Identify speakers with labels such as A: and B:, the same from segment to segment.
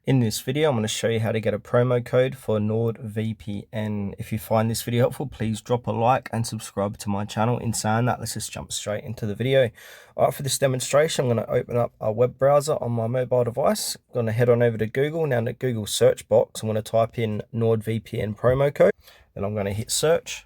A: In this video, I'm going to show you how to get a promo code for NordVPN. If you find this video helpful, please drop a like and subscribe to my channel. In saying that, let's just jump straight into the video. All right, for this demonstration, I'm going to open up a web browser on my mobile device. I'm going to head on over to Google. Now in the Google search box, I'm going to type in NordVPN promo code. Then I'm going to hit search.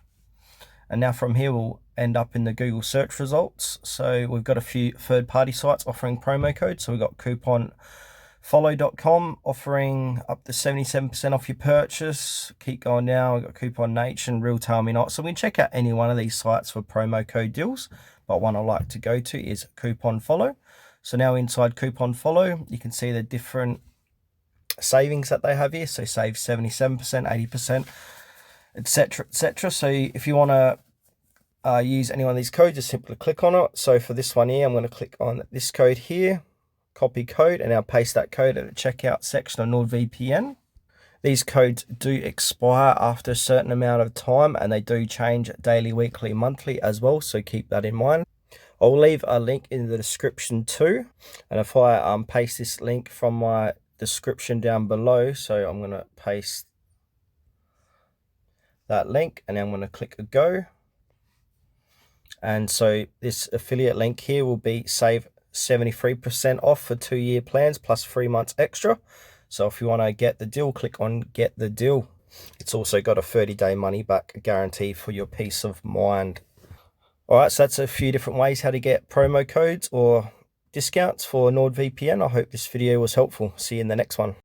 A: And now from here, we'll end up in the Google search results. So we've got a few third-party sites offering promo codes. So we've got couponfollow.com offering up to 77% off your purchase. Keep going down. We've got Coupon Nation, Real Time Me Not. So we can check out any one of these sites for promo code deals. But one I like to go to is Coupon Follow. So now inside Coupon Follow, you can see the different savings that they have here. So save 77%, 80%. Etc. etc. So if you want to use any one of these codes, just simply click on it. So for this one here, I'm going to click on this code here, copy code, and I'll paste that code at the checkout section of NordVPN. These codes do expire after a certain amount of time, and they do change daily, weekly, monthly as well, so keep that in mind. I'll leave a link in the description too, and if I paste this link from my description down below, so I'm going to paste that link, and then I'm going to click a go. And so this affiliate link here will be save 73% off for 2-year plans plus 3 months extra. So if you want to get the deal, click on get the deal. It's also got a 30-day money back guarantee for your peace of mind. All right, so that's a few different ways how to get promo codes or discounts for NordVPN. I hope this video was helpful. See you in the next one.